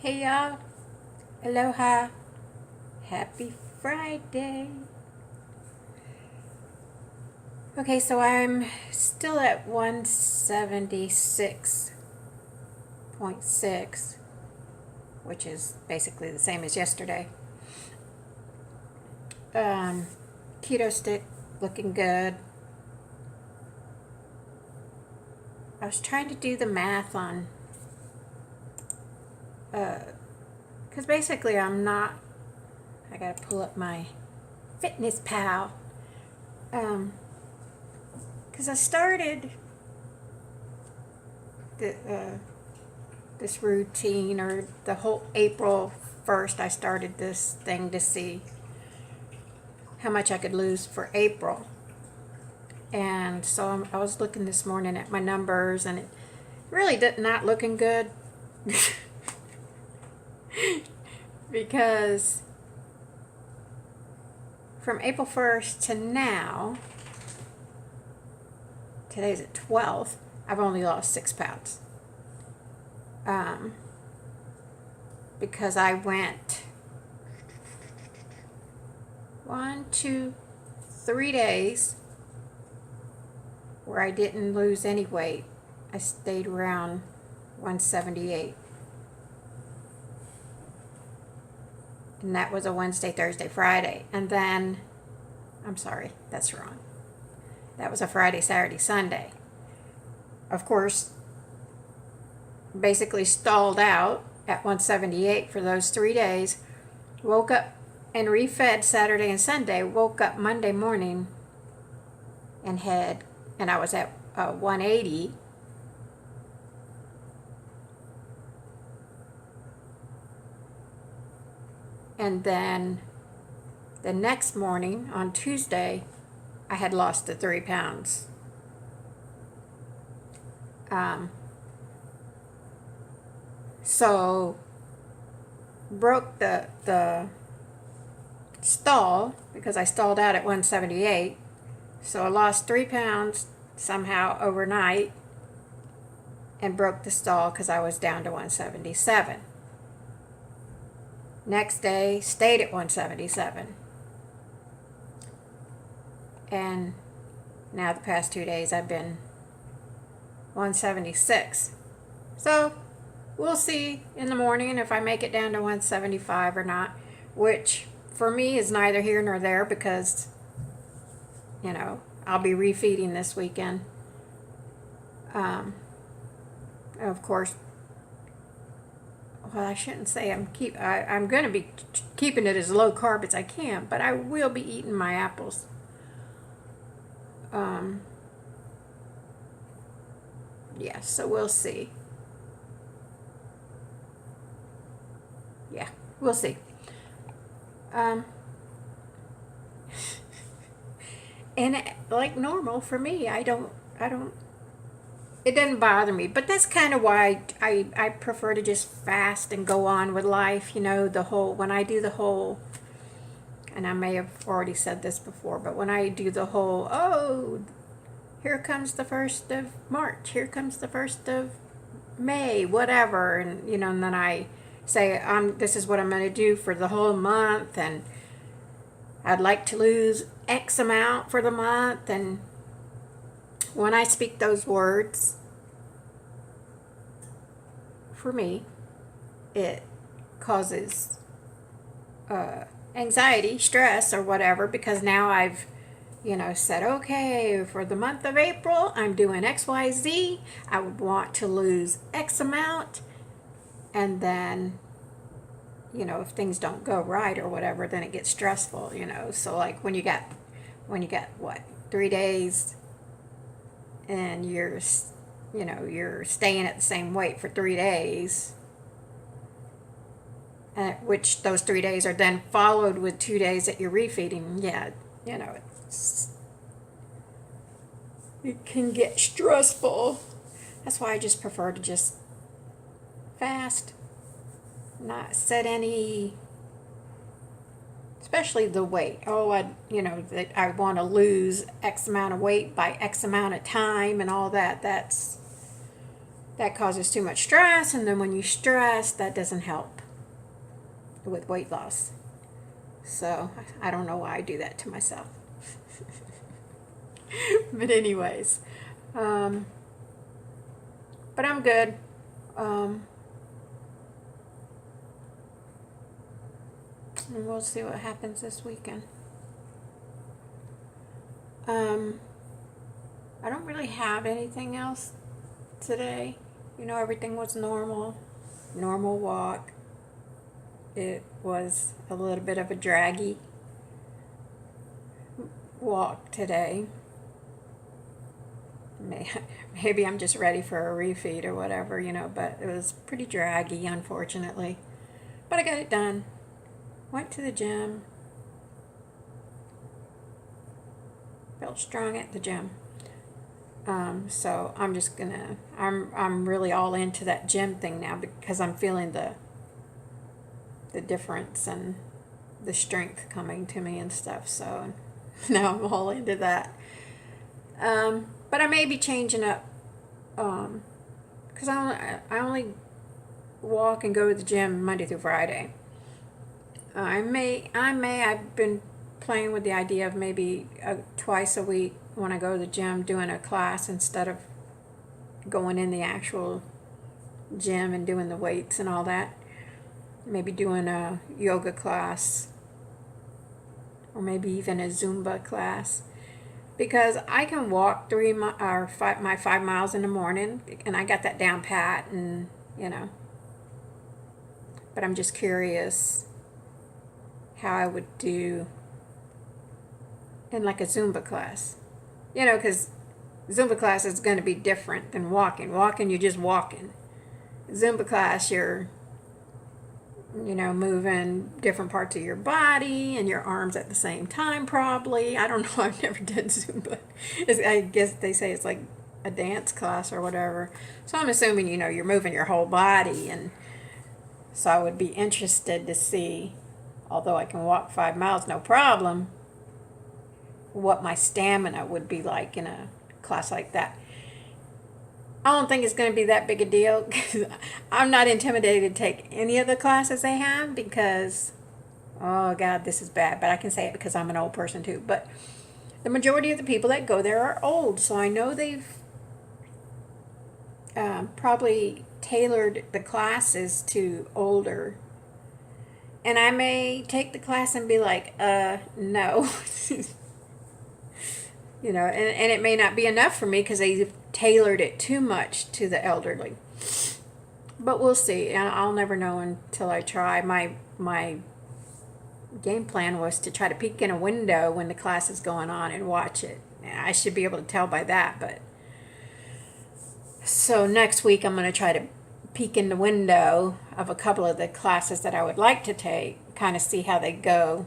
Hey y'all, aloha, happy Friday. Okay, so I'm still at 176.6, which is basically the same as yesterday. Um, Keto stick looking good. I was trying to do the math on, because basically I gotta pull up my Fitness Pal. Because I started this routine, or the whole April 1st, I started this thing to see how much I could lose for April. And so I was looking this morning at my numbers, and it really did not looking good. Because from April 1st to now, today's the 12th, I've only lost 6 pounds. Because I went 1, 2, 3 days where I didn't lose any weight. I stayed around 178. And that was a Wednesday, Thursday, Friday. And then, I'm sorry, that's wrong. That was a Friday, Saturday, Sunday. Of course, basically stalled out at 178 for those 3 days. Woke up and refed Saturday and Sunday. Woke up Monday morning and I was at 180. And then the next morning, on Tuesday, I had lost the 3 pounds. So broke the stall, because I stalled out at 178. So I lost 3 pounds somehow overnight and broke the stall because I was down to 177. Next day, stayed at 177. And now the past 2 days I've been 176. So we'll see in the morning if I make it down to 175 or not, which for me is neither here nor there, because, I'll be refeeding this weekend. Of course, well, I shouldn't say I'm going to be keeping it as low carb as I can, but I will be eating my apples. Yeah, so we'll see. Yeah, we'll see. And like normal for me, I don't, it doesn't bother me. But that's kind of why I prefer to just fast and go on with life. When I do the whole, and I may have already said this before, but when I do the whole, here comes the 1st of March, here comes the 1st of May, whatever, and and then I say, this is what I'm going to do for the whole month, and I'd like to lose X amount for the month. And when I speak those words, for me, it causes anxiety, stress, or whatever, because now I've said, okay, for the month of April, I'm doing XYZ. I would want to lose X amount. And then, if things don't go right or whatever, then it gets stressful, So like when you got what, 3 days and you're staying at the same weight for 3 days, which those 3 days are then followed with 2 days that you're refeeding. Yeah, it can get stressful. That's why I just prefer to just fast, not set any, especially the weight. That I want to lose X amount of weight by X amount of time and all that. That's that causes too much stress, and then when you stress, that doesn't help with weight loss. So I don't know why I do that to myself. But anyways, but I'm good. And we'll see what happens this weekend. I don't really have anything else today. Everything was normal. Normal walk. It was a little bit of a draggy walk today. Maybe I'm just ready for a refeed or whatever, but it was pretty draggy, unfortunately. But I got it done. Went to the gym. Felt strong at the gym. So I'm just gonna, I'm really all into that gym thing now because I'm feeling the difference and the strength coming to me and stuff. So now I'm all into that. But I may be changing up, because I only walk and go to the gym Monday through Friday. I've been playing with the idea of maybe twice a week when I go to the gym doing a class instead of going in the actual gym and doing the weights and all that. Maybe doing a yoga class or maybe even a Zumba class, because I can walk my 5 miles in the morning and I got that down pat, and but I'm just curious how I would do in like a Zumba class, because Zumba class is going to be different than walking. Walking, you're just walking. Zumba class, you're moving different parts of your body and your arms at the same time, probably. I don't know. I've never done Zumba. I guess they say it's like a dance class or whatever. So I'm assuming, you're moving your whole body. And so I would be interested to see, although I can walk 5 miles, no problem, what my stamina would be like in a class like that. I don't think it's going to be that big a deal. I'm not intimidated to take any of the classes they have because, oh God, this is bad. But I can say it because I'm an old person too. But the majority of the people that go there are old. So I know they've probably tailored the classes to older. And I may take the class and be like, no. And it may not be enough for me because they've tailored it too much to the elderly. But we'll see. I'll never know until I try. My game plan was to try to peek in a window when the class is going on and watch it. I should be able to tell by that. But so next week I'm going to try to peek in the window of a couple of the classes that I would like to take, kind of see how they go.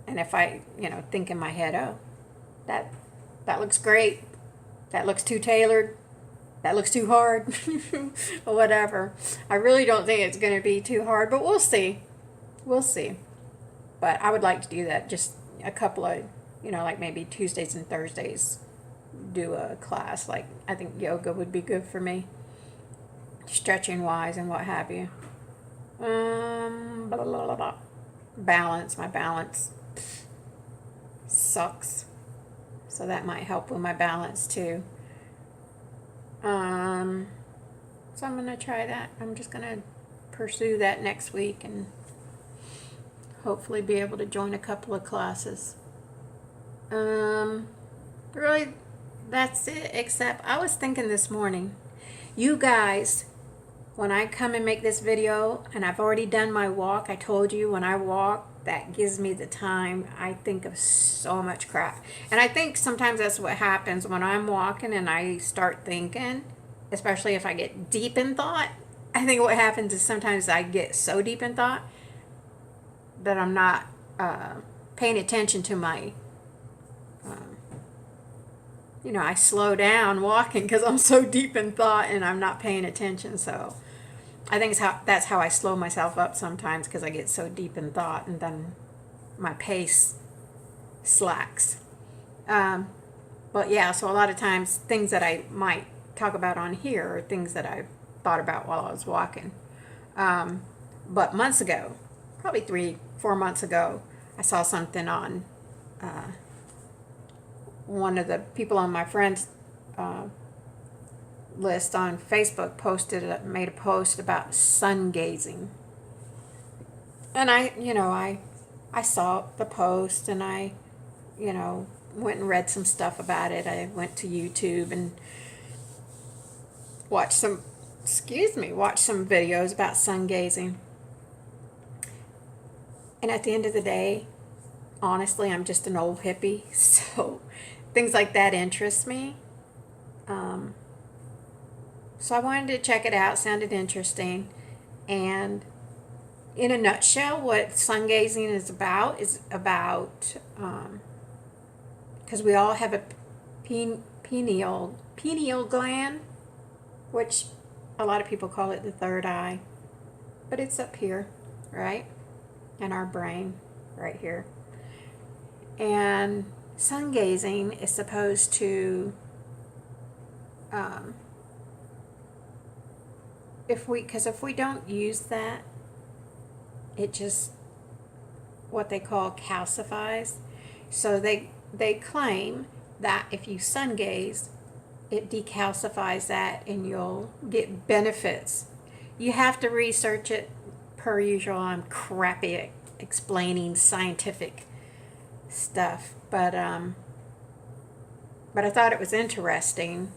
And if I, think in my head, oh, that looks great. That looks too tailored. That looks too hard. Or whatever. I really don't think it's going to be too hard, but we'll see. We'll see. But I would like to do that. Just a couple of, like maybe Tuesdays and Thursdays, do a class. Like, I think yoga would be good for me. Stretching wise and what have you. Blah, blah, blah, blah. Balance. My balance sucks. So that might help with my balance too. So I'm going to try that. I'm just going to pursue that next week and hopefully be able to join a couple of classes. Really, that's it, except I was thinking this morning, you guys, when I come and make this video, and I've already done my walk, I told you when I walk, that gives me the time. I think of so much crap. And I think sometimes that's what happens when I'm walking and I start thinking, especially if I get deep in thought. I think what happens is sometimes I get so deep in thought that I'm not paying attention to my, I slow down walking because I'm so deep in thought and I'm not paying attention. So I think that's how I slow myself up sometimes, because I get so deep in thought and then my pace slacks. But yeah, so a lot of times things that I might talk about on here are things that I've thought about while I was walking. But months ago, probably 3-4 months ago, I saw something on one of the people on my friends list on Facebook made a post about sun gazing. And I saw the post, and I, went and read some stuff about it. I went to YouTube and watched some videos about sun gazing. And at the end of the day, honestly, I'm just an old hippie, so things like that interest me. So I wanted to check it out. Sounded interesting. And in a nutshell, what sun gazing is about because we all have a pineal gland, which a lot of people call it the third eye, but it's up here, right? In our brain, right here. And sun gazing is supposed to, if we don't use that, it just, what they call, calcifies. So they claim that if you sun gaze, it decalcifies that and you'll get benefits. You have to research it. Per usual, I'm crappy at explaining scientific stuff, but I thought it was interesting,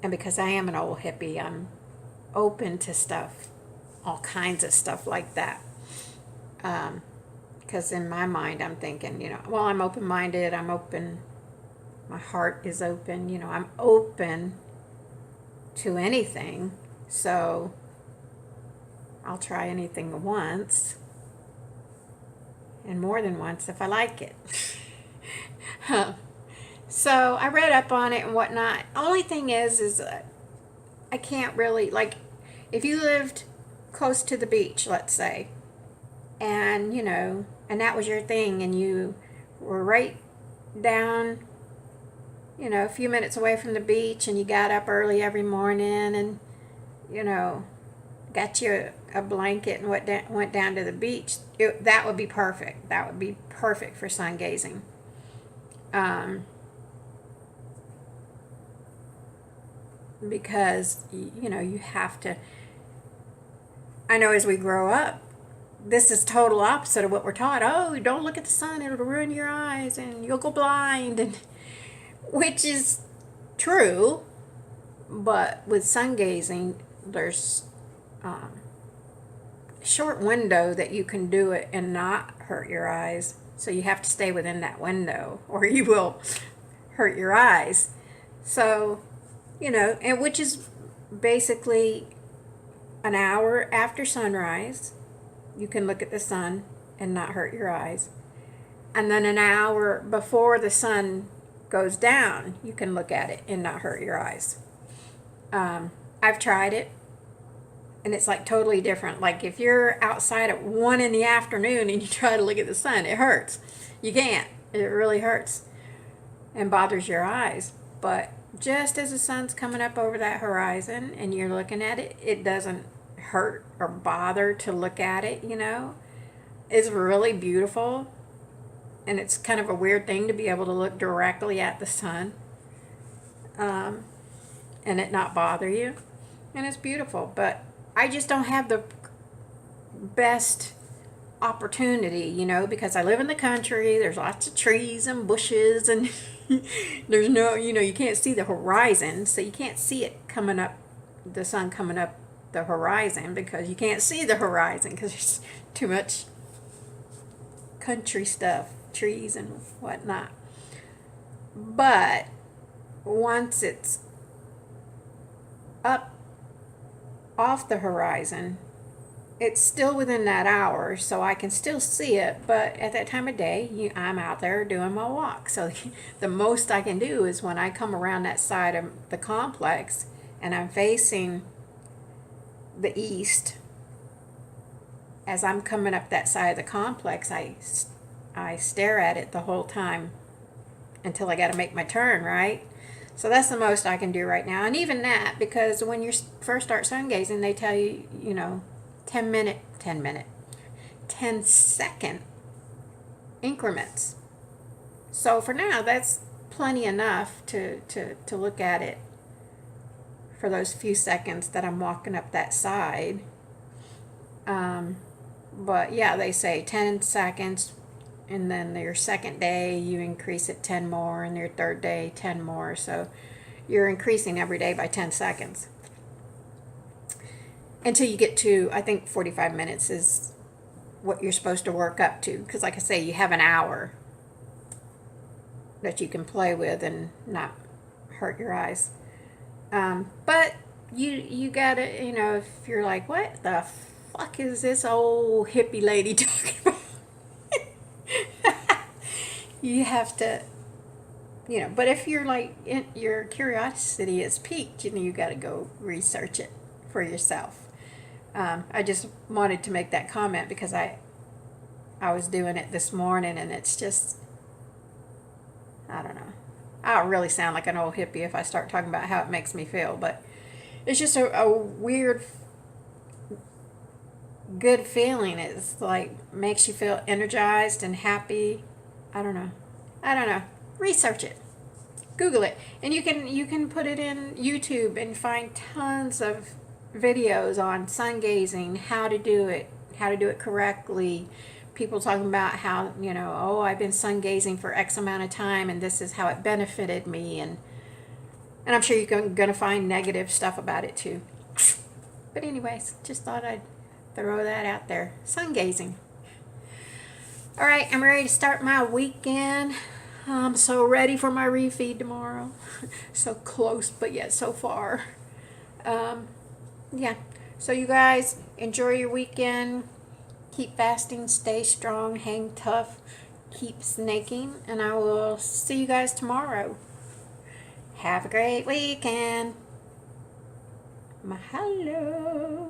and because I am an old hippie, I'm open to stuff, all kinds of stuff like that. Because in my mind, I'm thinking, well, I'm open-minded, I'm open, my heart is open, I'm open to anything, so I'll try anything once, and more than once if I like it. So I read up on it and whatnot. Only thing is I can't really, like, if you lived close to the beach, let's say, and and that was your thing, and you were right down, a few minutes away from the beach, and you got up early every morning, and got you a blanket and went down to the beach, that would be perfect. That would be perfect for sun gazing. Because you have to, I know as we grow up, this is total opposite of what we're taught. Oh, don't look at the sun, it'll ruin your eyes and you'll go blind, and which is true, but with sun gazing, there's a short window that you can do it and not hurt your eyes, so you have to stay within that window or you will hurt your eyes. So and which is basically an hour after sunrise, you can look at the sun and not hurt your eyes. And then an hour before the sun goes down, you can look at it and not hurt your eyes. I've tried it, and it's like totally different. Like if you're outside at 1 in the afternoon and you try to look at the sun, it hurts. You can't. It really hurts and bothers your eyes. But just as the sun's coming up over that horizon and you're looking at it, it doesn't hurt or bother to look at it, It's really beautiful, and it's kind of a weird thing to be able to look directly at the sun and it not bother you, and it's beautiful. But I just don't have the best opportunity, because I live in the country. There's lots of trees and bushes, and there's no, you can't see the horizon, so you can't see it coming up, the sun coming up the horizon, because you can't see the horizon because there's too much country stuff, trees and whatnot. But once it's up off the horizon, it's still within that hour, so I can still see it, but at that time of day, I'm out there doing my walk. So the most I can do is when I come around that side of the complex and I'm facing the east, as I'm coming up that side of the complex, I stare at it the whole time until I got to make my turn, right? So that's the most I can do right now. And even that, because when you first start sun gazing, they tell you, 10-second increments. So for now, that's plenty enough to look at it for those few seconds that I'm walking up that side. But yeah, they say 10 seconds, and then your second day you increase it 10 more, and your third day 10 more. So you're increasing every day by 10 seconds until you get to, I think 45 minutes is what you're supposed to work up to, because like I say, you have an hour that you can play with and not hurt your eyes. But you gotta, if you're like, what the fuck is this old hippie lady talking about? You have to, but if you're like, your curiosity is piqued, you got to go research it for yourself. I just wanted to make that comment because I was doing it this morning, and it's just, I don't know. I'll really sound like an old hippie if I start talking about how it makes me feel, but it's just a weird, good feeling. It's like makes you feel energized and happy. I don't know. Research it. Google it. And you can put it in YouTube and find tons of videos on sun gazing, how to do it correctly. People talking about how, oh, I've been sun gazing for X amount of time and this is how it benefited me, and I'm sure you're going to find negative stuff about it too. But anyways, just thought I'd throw that out there. Sun gazing. All right, I'm ready to start my weekend. I'm so ready for my refeed tomorrow. So close, but yet so far. Yeah. So you guys enjoy your weekend. Keep fasting, stay strong, hang tough, keep snaking, and I will see you guys tomorrow. Have a great weekend. Mahalo.